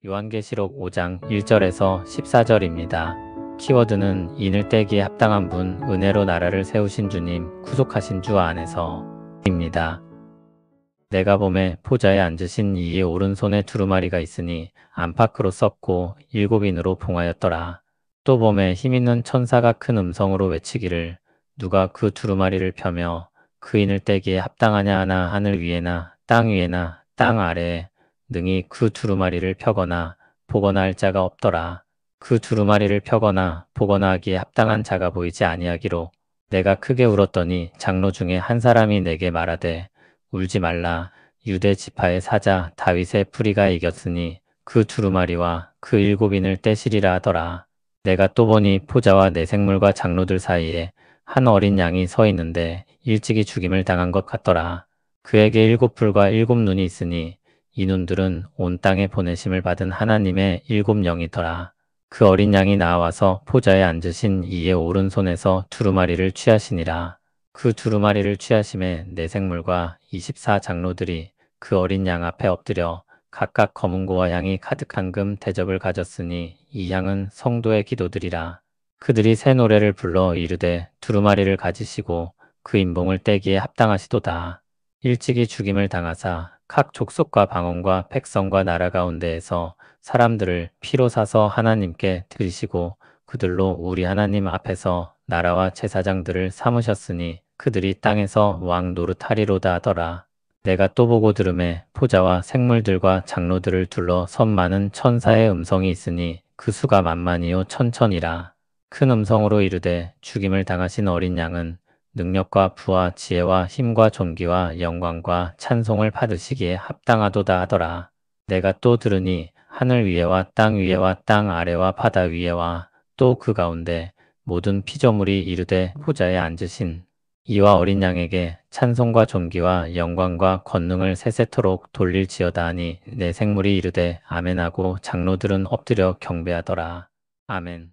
요한계시록 5장 1절에서 14절입니다. 키워드는 이늘 떼기에 합당한 분, 은혜로 나라를 세우신 주님, 구속하신 주 안에서 입니다. 내가 봄에 보좌에 앉으신 이의 오른손에 두루마리가 있으니 안팎으로 썼고 7인으로 봉하였더라. 또 봄에 힘있는 천사가 큰 음성으로 외치기를 누가 그 두루마리를 펴며 그 이늘 떼기에 합당하냐 하나 하늘 위에나 땅 위에나 땅 아래에 능히 그 두루마리를 펴거나 보거나 할 자가 없더라. 그 두루마리를 펴거나 보거나 하기에 합당한 자가 보이지 아니하기로 내가 크게 울었더니 장로 중에 한 사람이 내게 말하되 울지 말라. 유대 지파의 사자 다윗의 뿌리가 이겼으니 그 두루마리와 그 7인을 떼시리라 하더라. 내가 또 보니 보좌와 내 생물과 장로들 사이에 한 어린 양이 서 있는데 일찍이 죽임을 당한 것 같더라. 그에게 7뿔과 7눈이 있으니 이 눈들은 온 땅에 보내심을 받은 하나님의 7영이더라. 그 어린 양이 나와서 보좌에 앉으신 이의 오른손에서 두루마리를 취하시니라. 그 두루마리를 취하심에 내 생물과 24장로들이 그 어린 양 앞에 엎드려 각각 검은고와 향이 가득한 금 대접을 가졌으니 이 양은 성도의 기도들이라. 그들이 새 노래를 불러 이르되 두루마리를 가지시고 그 인봉을 떼기에 합당하시도다. 일찍이 죽임을 당하사 각 족속과 방언과 백성과 나라 가운데에서 사람들을 피로 사서 하나님께 드리시고 그들로 우리 하나님 앞에서 나라와 제사장들을 삼으셨으니 그들이 땅에서 왕 노릇하리로다 하더라. 내가 또 보고 들음에 보좌와 생물들과 장로들을 둘러 선 많은 천사의 음성이 있으니 그 수가 만만이요 천천이라. 큰 음성으로 이르되 죽임을 당하신 어린 양은 능력과 부와 지혜와 힘과 존귀와 영광과 찬송을 받으시기에 합당하도다 하더라. 내가 또 들으니 하늘 위에와 땅 위에와 땅 아래와 바다 위에와 또 그 가운데 모든 피조물이 이르되 보좌에 앉으신 이와 어린 양에게 찬송과 존귀와 영광과 권능을 세세토록 돌릴지어다 하니 내 생물이 이르되 아멘하고 장로들은 엎드려 경배하더라. 아멘.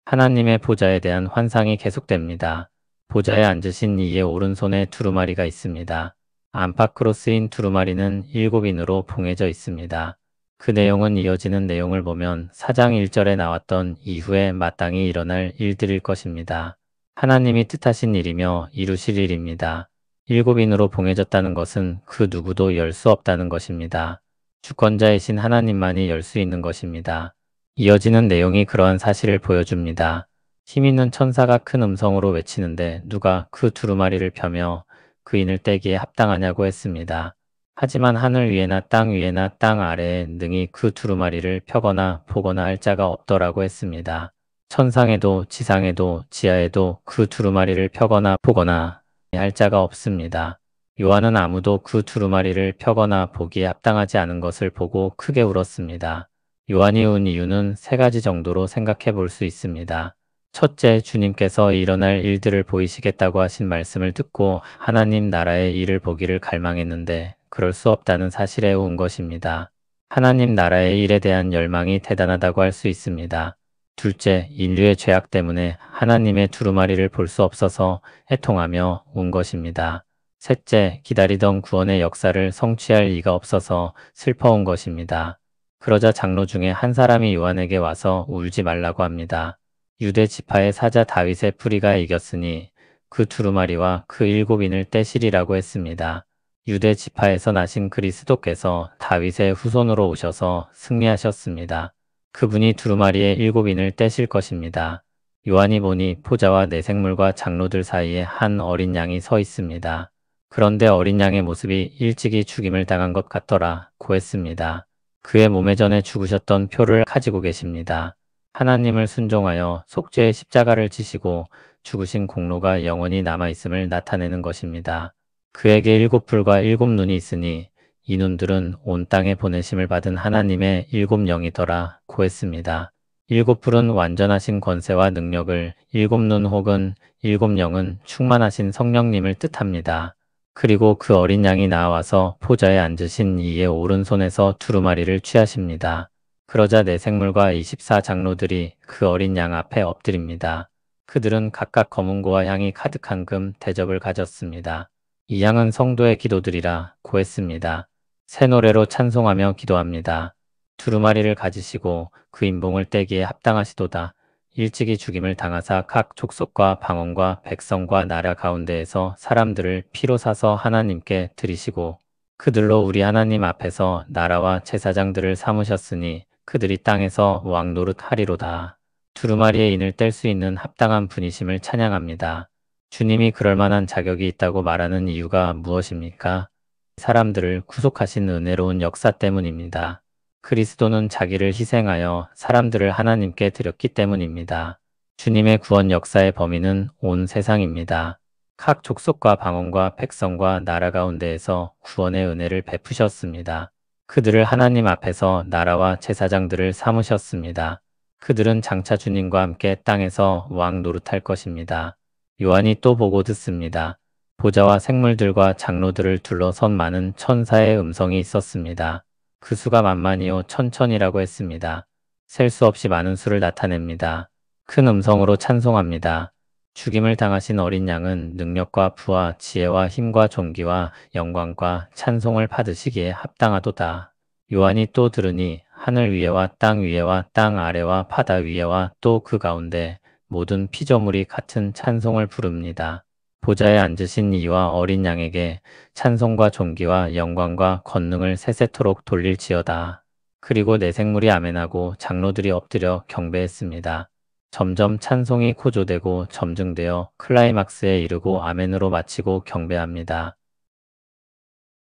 하나님의 보좌에 대한 환상이 계속됩니다. 보좌에 앉으신 이의 오른손에 두루마리가 있습니다. 안팎으로 쓰인 두루마리는 7인으로 봉해져 있습니다. 그 내용은 이어지는 내용을 보면 4장 1절에 나왔던 이후에 마땅히 일어날 일들일 것입니다. 하나님이 뜻하신 일이며 이루실 일입니다. 7인으로 봉해졌다는 것은 그 누구도 열 수 없다는 것입니다. 주권자이신 하나님만이 열 수 있는 것입니다. 이어지는 내용이 그러한 사실을 보여줍니다. 힘있는 천사가 큰 음성으로 외치는데 누가 그 두루마리를 펴며 그 인을 떼기에 합당하냐고 했습니다. 하지만 하늘 위에나 땅 위에나 땅 아래에 능히 그 두루마리를 펴거나 보거나 할 자가 없더라고 했습니다. 천상에도 지상에도 지하에도 그 두루마리를 펴거나 보거나 할 자가 없습니다. 요한은 아무도 그 두루마리를 펴거나 보기에 합당하지 않은 것을 보고 크게 울었습니다. 요한이 운 이유는 3가지 정도로 생각해 볼 수 있습니다. 첫째, 주님께서 일어날 일들을 보이시겠다고 하신 말씀을 듣고 하나님 나라의 일을 보기를 갈망했는데 그럴 수 없다는 사실에 운 것입니다. 하나님 나라의 일에 대한 열망이 대단하다고 할 수 있습니다. 둘째, 인류의 죄악 때문에 하나님의 두루마리를 볼 수 없어서 애통하며 운 것입니다. 셋째, 기다리던 구원의 역사를 성취할 이가 없어서 슬퍼온 것입니다. 그러자 장로 중에 한 사람이 요한에게 와서 울지 말라고 합니다. 유대 지파의 사자 다윗의 뿌리가 이겼으니 그 두루마리와 그 7인을 떼시리라고 했습니다. 유대 지파에서 나신 그리스도께서 다윗의 후손으로 오셔서 승리하셨습니다. 그분이 두루마리의 7인을 떼실 것입니다. 요한이 보니 보좌와 내 생물과 장로들 사이에 한 어린 양이 서 있습니다. 그런데 어린 양의 모습이 일찍이 죽임을 당한 것 같더라 고했습니다. 그의 몸에 전에 죽으셨던 표를 가지고 계십니다. 하나님을 순종하여 속죄의 십자가를 지시고 죽으신 공로가 영원히 남아있음을 나타내는 것입니다. 그에게 7뿔과 7눈이 있으니 이 눈들은 온 땅에 보내심을 받은 하나님의 7영이더라 고했습니다. 7뿔은 완전하신 권세와 능력을, 7눈 혹은 7영은 충만하신 성령님을 뜻합니다. 그리고 그 어린 양이 나와서 보좌에 앉으신 이의 오른손에서 두루마리를 취하십니다. 그러자 내 생물과 24장로들이 그 어린 양 앞에 엎드립니다. 그들은 각각 검은고와 향이 가득한 금 대접을 가졌습니다. 이 양은 성도의 기도들이라 고했습니다. 새 노래로 찬송하며 기도합니다. 두루마리를 가지시고 그 인봉을 떼기에 합당하시도다. 일찍이 죽임을 당하사 각 족속과 방언과 백성과 나라 가운데에서 사람들을 피로 사서 하나님께 드리시고 그들로 우리 하나님 앞에서 나라와 제사장들을 삼으셨으니 그들이 땅에서 왕 노릇하리로다. 두루마리의 인을 뗄 수 있는 합당한 분이심을 찬양합니다. 주님이 그럴 만한 자격이 있다고 말하는 이유가 무엇입니까? 사람들을 구속하신 은혜로운 역사 때문입니다. 그리스도는 자기를 희생하여 사람들을 하나님께 드렸기 때문입니다. 주님의 구원 역사의 범위는 온 세상입니다. 각 족속과 방언과 백성과 나라 가운데에서 구원의 은혜를 베푸셨습니다. 그들을 하나님 앞에서 나라와 제사장들을 삼으셨습니다. 그들은 장차 주님과 함께 땅에서 왕 노릇할 것입니다. 요한이 또 보고 듣습니다. 보좌와 생물들과 장로들을 둘러선 많은 천사의 음성이 있었습니다. 그 수가 만만이요 천천이라고 했습니다. 셀 수 없이 많은 수를 나타냅니다. 큰 음성으로 찬송합니다. 죽임을 당하신 어린 양은 능력과 부와 지혜와 힘과 존귀와 영광과 찬송을 받으시기에 합당하도다. 요한이 또 들으니 하늘 위에와 땅 위에와 땅 아래와 바다 위에와 또 그 가운데 모든 피조물이 같은 찬송을 부릅니다. 보좌에 앉으신 이와 어린 양에게 찬송과 존귀와 영광과 권능을 세세토록 돌릴지어다. 그리고 내 생물이 아멘하고 장로들이 엎드려 경배했습니다. 점점 찬송이 고조되고 점증되어 클라이막스에 이르고 아멘으로 마치고 경배합니다.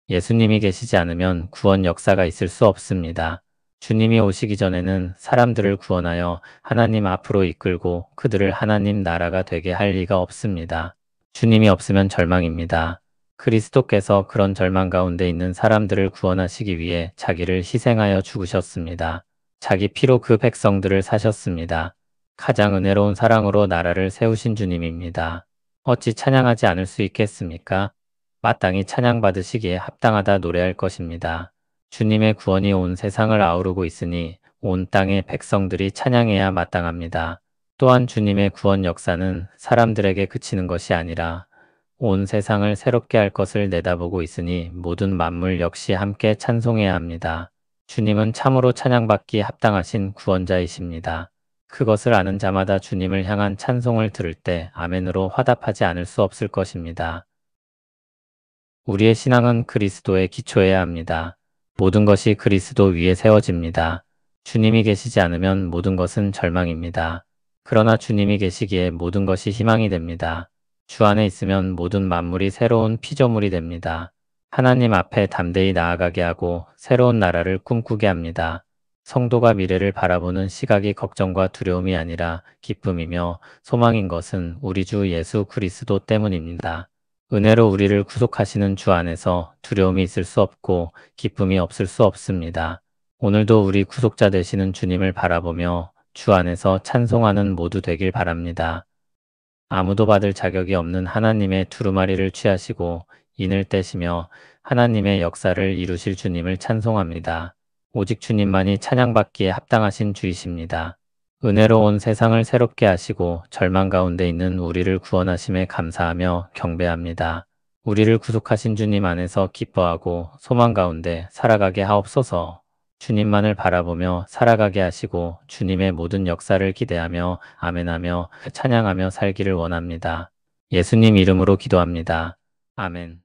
예수님이 계시지 않으면 구원 역사가 있을 수 없습니다. 주님이 오시기 전에는 사람들을 구원하여 하나님 앞으로 이끌고 그들을 하나님 나라가 되게 할 리가 없습니다. 주님이 없으면 절망입니다. 그리스도께서 그런 절망 가운데 있는 사람들을 구원하시기 위해 자기를 희생하여 죽으셨습니다. 자기 피로 그 백성들을 사셨습니다. 가장 은혜로운 사랑으로 나라를 세우신 주님입니다. 어찌 찬양하지 않을 수 있겠습니까? 마땅히 찬양받으시기에 합당하다 노래할 것입니다. 주님의 구원이 온 세상을 아우르고 있으니 온 땅의 백성들이 찬양해야 마땅합니다. 또한 주님의 구원 역사는 사람들에게 그치는 것이 아니라 온 세상을 새롭게 할 것을 내다보고 있으니 모든 만물 역시 함께 찬송해야 합니다. 주님은 참으로 찬양받기에 합당하신 구원자이십니다. 그것을 아는 자마다 주님을 향한 찬송을 들을 때 아멘으로 화답하지 않을 수 없을 것입니다. 우리의 신앙은 그리스도에 기초해야 합니다. 모든 것이 그리스도 위에 세워집니다. 주님이 계시지 않으면 모든 것은 절망입니다. 그러나 주님이 계시기에 모든 것이 희망이 됩니다. 주 안에 있으면 모든 만물이 새로운 피조물이 됩니다. 하나님 앞에 담대히 나아가게 하고 새로운 나라를 꿈꾸게 합니다. 성도가 미래를 바라보는 시각이 걱정과 두려움이 아니라 기쁨이며 소망인 것은 우리 주 예수 그리스도 때문입니다. 은혜로 우리를 구속하시는 주 안에서 두려움이 있을 수 없고 기쁨이 없을 수 없습니다. 오늘도 우리 구속자 되시는 주님을 바라보며 주 안에서 찬송하는 모두 되길 바랍니다. 아무도 받을 자격이 없는 하나님의 두루마리를 취하시고 인을 떼시며 하나님의 역사를 이루실 주님을 찬송합니다. 오직 주님만이 찬양받기에 합당하신 주이십니다. 은혜로 온 세상을 새롭게 하시고 절망 가운데 있는 우리를 구원하심에 감사하며 경배합니다. 우리를 구속하신 주님 안에서 기뻐하고 소망 가운데 살아가게 하옵소서. 주님만을 바라보며 살아가게 하시고 주님의 모든 역사를 기대하며 아멘하며 찬양하며 살기를 원합니다. 예수님 이름으로 기도합니다. 아멘.